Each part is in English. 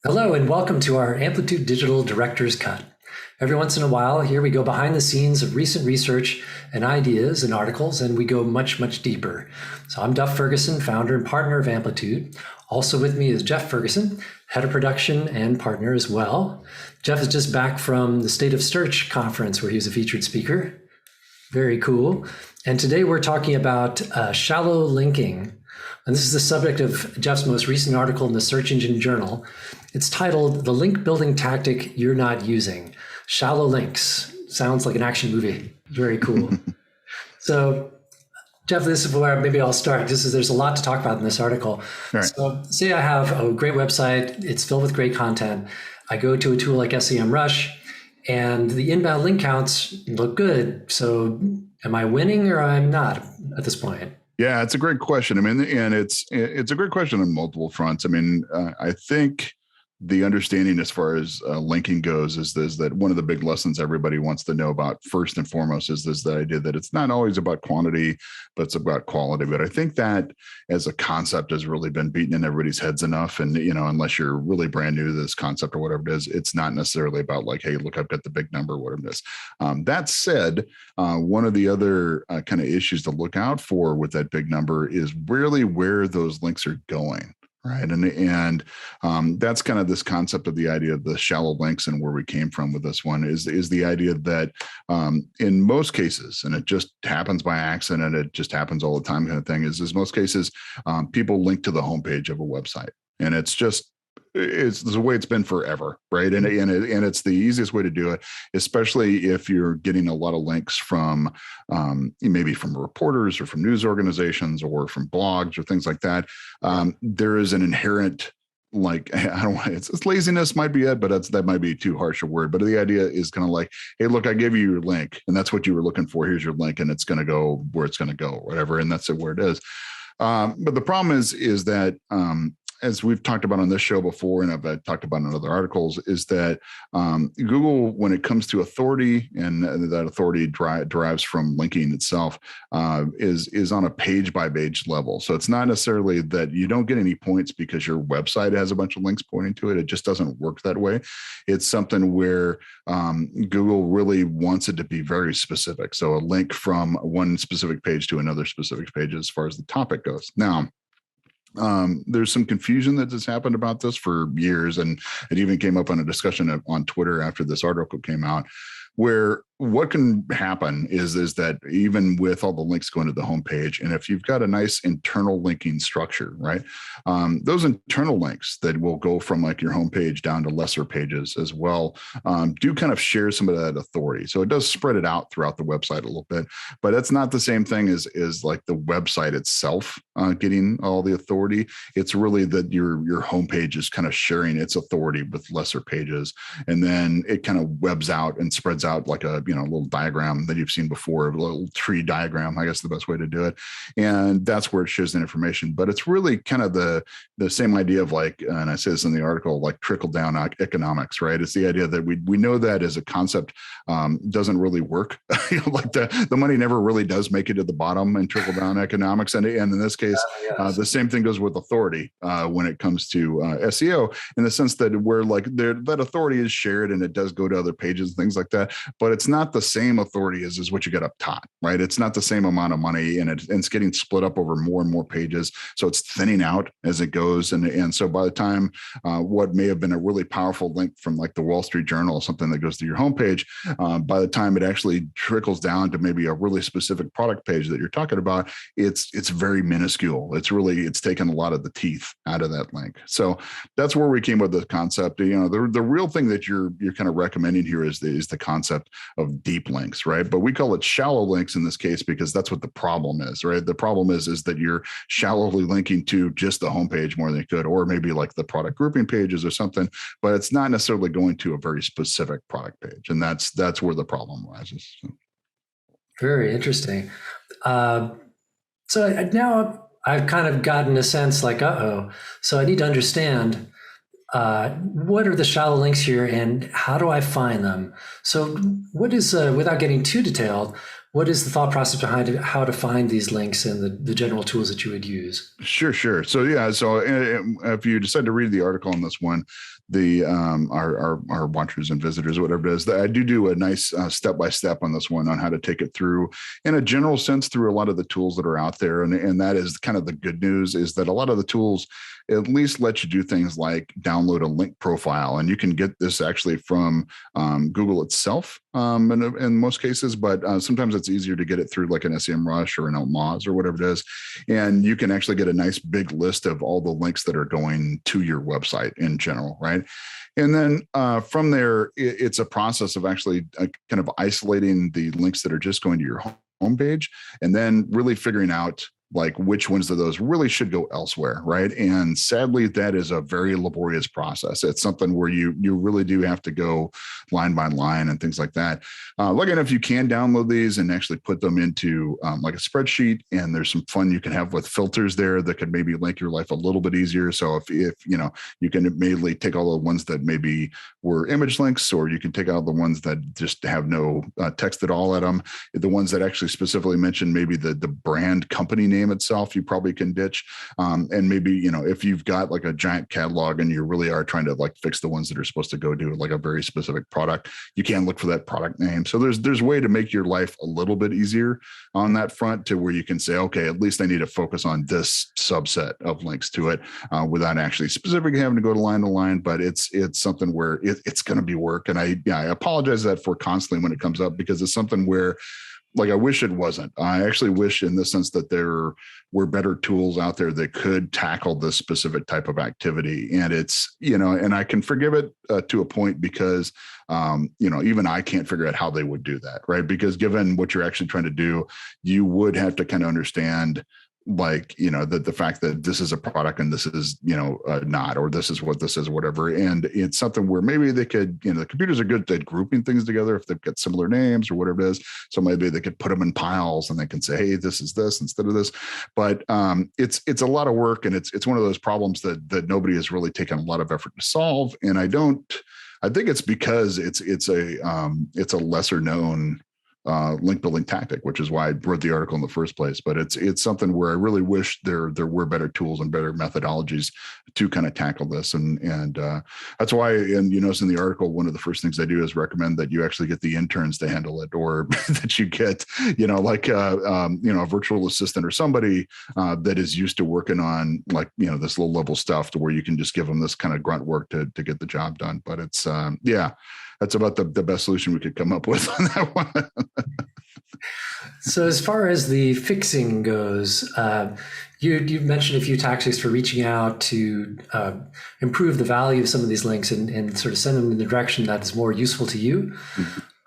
Hello and welcome to our Amplitude Digital Director's Cut. Every once in a while, here we go behind the scenes of recent research and ideas and articles, and we go much, much deeper. So I'm Jeff Ferguson, founder and partner of Amplitude. Also with me is Jeff Ferguson, head of production and partner as well. Jeff is just back from the State of Search conference where he was a featured speaker. Very cool. And today we're talking about shallow linking. And this is the subject of Jeff's most recent article in the Search Engine Journal. It's titled, "The Link Building Tactic You're Not Using. Shallow Links." Sounds like an action movie. Very cool. So, Jeff, this is where maybe I'll start. There's a lot to talk about in this article. Right. So say I have a great website. It's filled with great content. I go to a tool like SEMrush, and the inbound link counts look good. So am I winning or I'm not at this point? Yeah, it's a great question. I mean, and it's a great question on multiple fronts. I mean, I think the understanding as far as linking goes is that one of the big lessons everybody wants to know about first and foremost is the idea that it's not always about quantity, but it's about quality. But I think that as a concept has really been beaten in everybody's heads enough. And, unless you're really brand new to this concept or whatever it is, it's not necessarily about like, hey, look, I've got the big number, whatever it is. That said, one of the other kind of issues to look out for with that big number is really where those links are going. Right. And that's kind of this concept of the idea of the shallow links and where we came from with this one is the idea that in most cases, and it just happens by accident, it just happens all the time kind of thing, is most cases people link to the homepage of a website. And it's the way it's been forever, right? And it's the easiest way to do it, especially if you're getting a lot of links from maybe from reporters or from news organizations or from blogs or things like that. There is an inherent, like, I don't want it's laziness might be it, but that might be too harsh a word. But the idea is kind of like, hey, look, I gave you your link and that's what you were looking for. Here's your link and it's going to go where it's going to go, whatever. And that's where it is. But the problem is that as we've talked about on this show before, and I've talked about in other articles, is that Google, when it comes to authority, and that authority derives from linking itself, is on a page-by-page level. So it's not necessarily that you don't get any points because your website has a bunch of links pointing to it. It just doesn't work that way. It's something where Google really wants it to be very specific. So a link from one specific page to another specific page as far as the topic goes. Now, there's some confusion that has happened about this for years, and it even came up on a discussion on Twitter after this article came out, where what can happen is that even with all the links going to the homepage, and if you've got a nice internal linking structure, right, those internal links that will go from like your homepage down to lesser pages as well, do kind of share some of that authority. So it does spread it out throughout the website a little bit, but it's not the same thing as like the website itself getting all the authority. It's really that your homepage is kind of sharing its authority with lesser pages, and then it kind of webs out and spreads out like a little diagram that you've seen before, a little tree diagram, I guess the best way to do it. And that's where it shows the information. But it's really kind of the same idea of like, and I say this in the article, like trickle down economics, right? It's the idea that we know that as a concept doesn't really work. Like the money never really does make it to the bottom in trickle down economics. And in this case, Yes. the same thing goes with authority when it comes to SEO, in the sense that where like that authority is shared and it does go to other pages and things like that, but it's not the same authority as what you get up top, right? It's not the same amount of money, and it's getting split up over more and more pages. So it's thinning out as it goes. And so by the time what may have been a really powerful link from like the Wall Street Journal, something that goes to your homepage, by the time it actually trickles down to maybe a really specific product page that you're talking about, it's very minuscule. It's taken a lot of the teeth out of that link. So that's where we came with the concept. The real thing that you're kind of recommending here is the concept of deep links, right? But we call it shallow links in this case because that's what the problem is, right? The problem is that you're shallowly linking to just the homepage more than you could, or maybe like the product grouping pages or something, but it's not necessarily going to a very specific product page. And that's where the problem rises. Very interesting. So now I've kind of gotten a sense like, so I need to understand what are the shallow links here and how do I find them? So what is, without getting too detailed, what is the thought process behind it, how to find these links and the general tools that you would use? Sure. So if you decide to read the article on this one, the our watchers and visitors, whatever it is, that I do a nice step-by-step on this one on how to take it through in a general sense through a lot of the tools that are out there. And that is kind of the good news, is that a lot of the tools at least let you do things like download a link profile. And you can get this actually from Google itself in most cases, but sometimes it's easier to get it through like an SEMrush or an Moz or whatever it is. And you can actually get a nice big list of all the links that are going to your website in general, right? And then from there, it's a process of actually kind of isolating the links that are just going to your homepage, and then really figuring out like which ones of those really should go elsewhere, right? And sadly, that is a very laborious process. It's something where you really do have to go line by line and things like that. Lucky enough, you can download these and actually put them into like a spreadsheet, and there's some fun you can have with filters there that could maybe make your life a little bit easier. So if you know, you can immediately take all the ones that maybe were image links, or you can take out the ones that just have no text at all at them. The ones that actually specifically mention maybe the brand company name itself, you probably can ditch. And maybe, you know, if you've got like a giant catalog and you really are trying to like fix the ones that are supposed to go to like a very specific product, you can look for that product name. So there's a way to make your life a little bit easier on that front, to where you can say, okay, at least I need to focus on this subset of links to it without actually specifically having to go to line. But it's something where it's going to be work. And I apologize that for constantly when it comes up, because it's something where, like, I wish it wasn't. I actually wish in the sense that there were better tools out there that could tackle this specific type of activity. And it's, you know, and I can forgive it to a point, because, you know, even I can't figure out how they would do that, right? Because given what you're actually trying to do, you would have to kind of understand, like, you know, the fact that this is a product and this is, you know, not, or this is what this is, whatever. And it's something where maybe they could, you know, the computers are good at grouping things together if they've got similar names or whatever it is. So maybe they could put them in piles and they can say, hey, this is this instead of this. But it's a lot of work, and it's one of those problems that nobody has really taken a lot of effort to solve. And I think it's because it's a lesser known link building tactic, which is why I wrote the article in the first place. But it's something where I really wish there were better tools and better methodologies to kind of tackle this. And that's why, and you notice in the article, one of the first things I do is recommend that you actually get the interns to handle it, or that you get, you know, like you know, a virtual assistant or somebody that is used to working on, like, you know, this low level stuff, to where you can just give them this kind of grunt work to get the job done. But it's that's about the best solution we could come up with on that one. So as far as the fixing goes, you've mentioned a few tactics for reaching out to improve the value of some of these links and sort of send them in the direction that is more useful to you.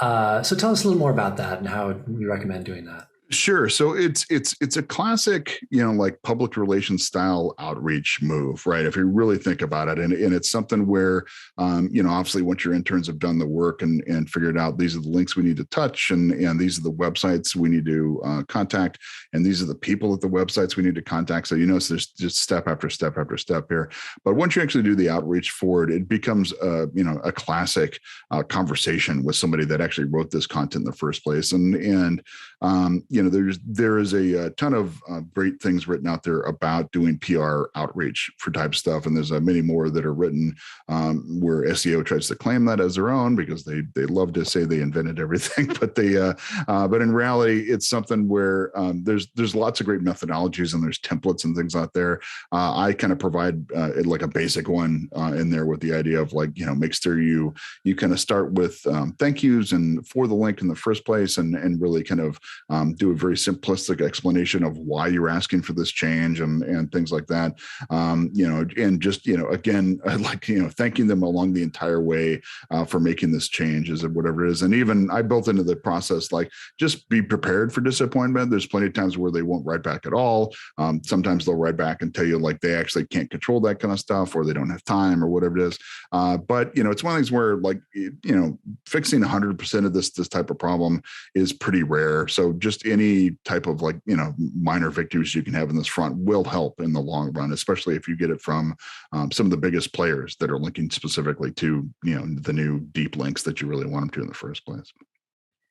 So tell us a little more about that and how you recommend doing that. Sure. So it's a classic, you know, like public relations style outreach move, right? If you really think about it, and it's something where, you know, obviously once your interns have done the work and figured out these are the links we need to touch, and these are the websites we need to contact, and these are the people at the websites we need to contact. So, you know, so there's just step after step after step here. But once you actually do the outreach for it becomes, you know, a classic conversation with somebody that actually wrote this content in the first place. And you know, there is a ton of great things written out there about doing PR outreach for type stuff, and there's many more that are written where SEO tries to claim that as their own, because they love to say they invented everything, but but in reality, it's something where there's lots of great methodologies and there's templates and things out there. I kind of provide like a basic one in there with the idea of, like, you know, make sure you kind of start with thank yous and for the link in the first place, and really kind of do a very simplistic explanation of why you're asking for this change and things like that. You know, and just, you know, again, like, you know, thanking them along the entire way for making this change, is whatever it is. And even I built into the process, like, just be prepared for disappointment. There's plenty of times where they won't write back at all. Sometimes they'll write back and tell you, like, they actually can't control that kind of stuff, or they don't have time, or whatever it is. But, you know, it's one of these where, like, you know, fixing 100% of this type of problem is pretty rare. So just any type of, like, you know, minor victories you can have in this front will help in the long run, especially if you get it from some of the biggest players that are linking specifically to, you know, the new deep links that you really want them to in the first place.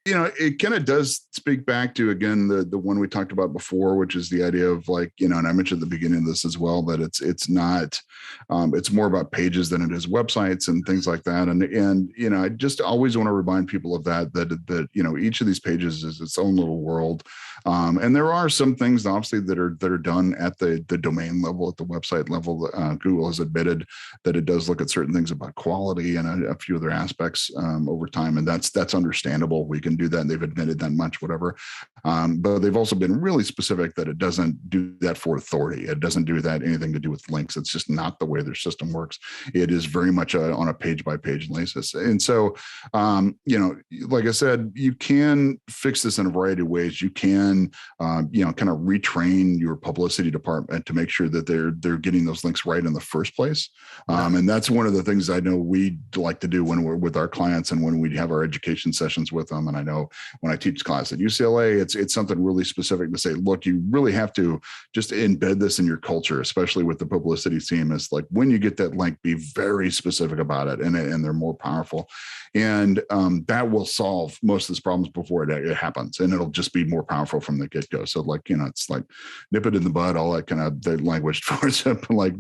It kind of does speak back to, again, the one we talked about before, which is the idea of like, and I mentioned at the beginning of this as well, that it's not, it's more about pages than it is websites and things like that. And I just always want to remind people of that each of these pages is its own little world. And there are some things obviously that are done at the domain level, at the website level. Google has admitted that it does look at certain things about quality and a few other aspects over time, and that's understandable. We can do that, and they've admitted that much, whatever. But they've also been really specific that it doesn't do that for authority. It doesn't do that anything to do with links. It's just not the way their system works. It is very much on a page by page basis. And so, like I said, you can fix this in a variety of ways. You can, kind of retrain your publicity department to make sure that they're getting those links right in the first place. And that's one of the things I know we like to do when we're with our clients and when we have our education sessions with them. And I know when I teach class at UCLA, it's something really specific to say, look, you really have to just embed this in your culture, especially with the publicity team. Is like, when you get that link, be very specific about it, and they're more powerful. And that will solve most of these problems before it happens, and it'll just be more powerful from the get-go. So like, it's like nip it in the bud, all that kind of the language towards it, like,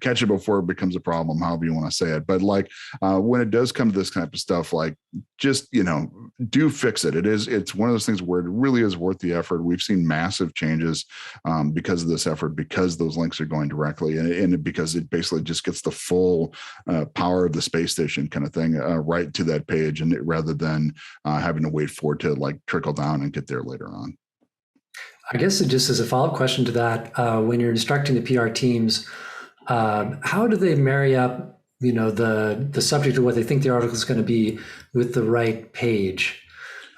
catch it before it becomes a problem, however you want to say it. But like when it does come to this type of stuff, like just, do fix it. It's one of those things where it really is worth the effort. We've seen massive changes because of this effort, because those links are going directly, and because it basically just gets the full power of the space station kind of thing right to that page, and rather than having to wait for it to like trickle down and get there later on. I guess just as a follow-up question to that, when you're instructing the PR teams, how do they marry up, the subject of what they think the article is going to be with the right page,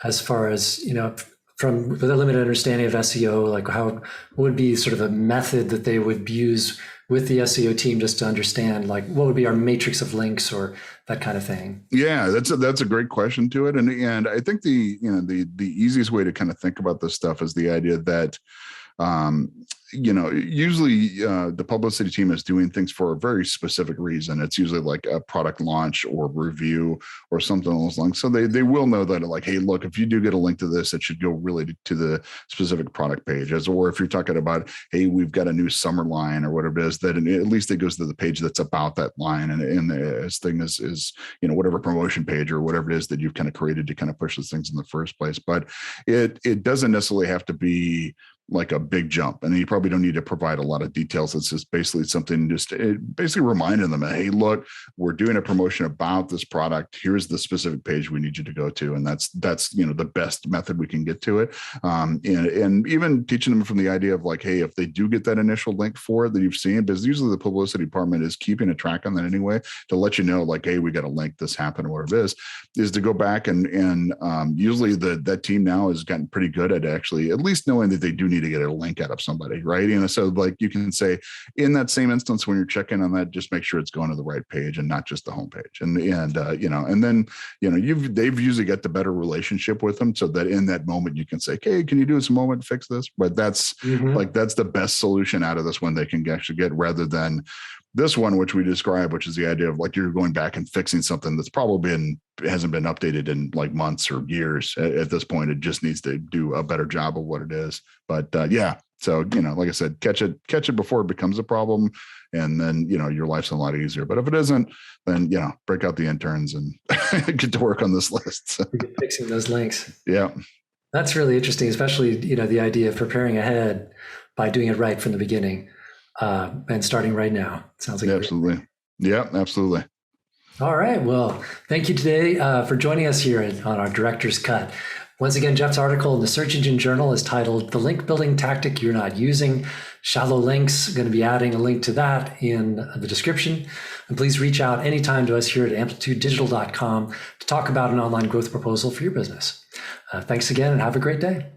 as far as, with a limited understanding of SEO, like what would be sort of a method that they would use with the SEO team just to understand, like, what would be our matrix of links or that kind of thing? Yeah, that's a great question to it. And I think the easiest way to kind of think about this stuff is the idea that, usually the publicity team is doing things for a very specific reason. It's usually like a product launch or review or something along those lines. So they will know that, like, hey, look, if you do get a link to this, it should go really to the specific product page. Or if you're talking about, hey, we've got a new summer line or whatever it is, that at least it goes to the page that's about that line. And this thing is whatever promotion page or whatever it is that you've kind of created to kind of push those things in the first place. But it doesn't necessarily have to be like a big jump, and you probably don't need to provide a lot of details. It's just basically something, basically reminding them, hey, look, we're doing a promotion about this product. Here's the specific page we need you to go to, and that's the best method we can get to it. And even teaching them from the idea of like, hey, if they do get that initial link for it that you've seen, because usually the publicity department is keeping a track on that anyway, to let you know, like, hey, we got a link, this happened, or whatever it is to go back and usually that team now has gotten pretty good at actually at least knowing that they do need to get a link out of somebody, right? So like you can say in that same instance, when you're checking on that, just make sure it's going to the right page and not just the homepage. And then they've usually got the better relationship with them, so that in that moment you can say, hey, can you do us a moment, fix this? But that's that's the best solution out of this one they can actually get, rather than this one, which we describe, which is the idea of like you're going back and fixing something that's probably hasn't been updated in like months or years at this point. It just needs to do a better job of what it is. But so like I said, catch it before it becomes a problem, and then your life's a lot easier. But if it isn't, then break out the interns and get to work on this list. Fixing those links. Yeah, that's really interesting, especially the idea of preparing ahead by doing it right from the beginning. And starting right now. Sounds like absolutely. Yeah, absolutely. All right. Well, thank you today for joining us here on our Director's Cut. Once again, Jeff's article in the Search Engine Journal is titled "The Link Building Tactic You're Not Using." Shallow links. Going to be adding a link to that in the description. And please reach out anytime to us here at amplitudedigital.com to talk about an online growth proposal for your business. Thanks again, and have a great day.